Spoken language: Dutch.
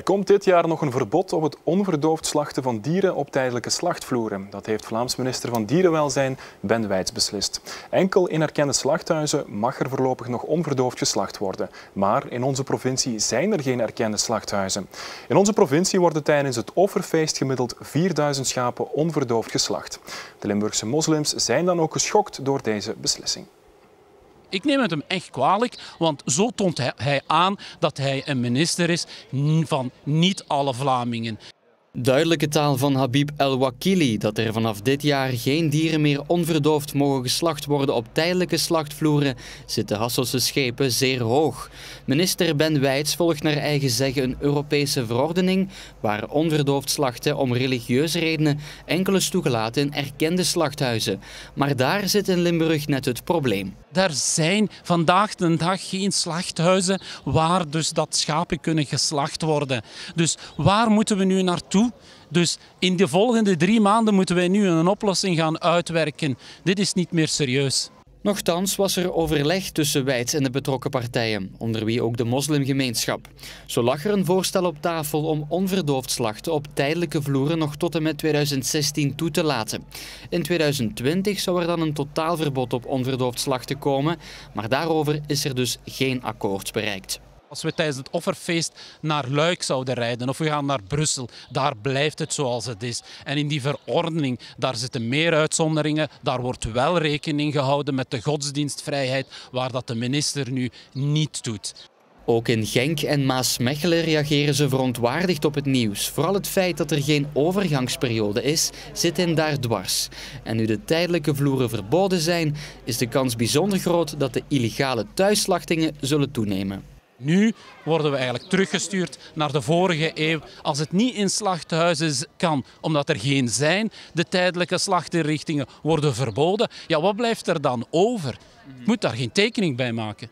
komt dit jaar nog een verbod op het onverdoofd slachten van dieren op tijdelijke slachtvloeren. Dat heeft Vlaams minister van Dierenwelzijn Ben Wijts beslist. Enkel in erkende slachthuizen mag er voorlopig nog onverdoofd geslacht worden. Maar in onze provincie zijn er geen erkende slachthuizen. In onze provincie worden tijdens het offerfeest gemiddeld 4000 schapen onverdoofd geslacht. De Limburgse moslims zijn dan ook geschokt door deze beslissing. Ik neem het hem echt kwalijk, want zo toont hij aan dat hij een minister is van niet alle Vlamingen. Duidelijke taal van Habib El-Wakili dat er vanaf dit jaar geen dieren meer onverdoofd mogen geslacht worden op tijdelijke slachtvloeren, zit de Hasselse schepen zeer hoog. Minister Ben Wijts volgt naar eigen zeggen een Europese verordening waar onverdoofd slachten om religieuze redenen enkel is toegelaten in erkende slachthuizen. Maar daar zit in Limburg net het probleem. Er zijn vandaag de dag geen slachthuizen waar dus dat schapen kunnen geslacht worden. Dus waar moeten we nu naartoe? Dus in de volgende 3 maanden moeten wij nu een oplossing gaan uitwerken. Dit is niet meer serieus. Nochtans was er overleg tussen Wijts en de betrokken partijen, onder wie ook de moslimgemeenschap. Zo lag er een voorstel op tafel om onverdoofd slachten op tijdelijke vloeren nog tot en met 2016 toe te laten. In 2020 zou er dan een totaalverbod op onverdoofd slachten komen, maar daarover is er dus geen akkoord bereikt. Als we tijdens het offerfeest naar Luik zouden rijden of we gaan naar Brussel, daar blijft het zoals het is. En in die verordening, daar zitten meer uitzonderingen. Daar wordt wel rekening gehouden met de godsdienstvrijheid, waar dat de minister nu niet doet. Ook in Genk en Maasmechelen reageren ze verontwaardigd op het nieuws. Vooral het feit dat er geen overgangsperiode is, zit hen daar dwars. En nu de tijdelijke vloeren verboden zijn, is de kans bijzonder groot dat de illegale thuisslachtingen zullen toenemen. Nu worden we eigenlijk teruggestuurd naar de vorige eeuw. Als het niet in slachthuizen kan, omdat er geen zijn, de tijdelijke slachtinrichtingen worden verboden. Ja, wat blijft er dan over? Je moet daar geen tekening bij maken.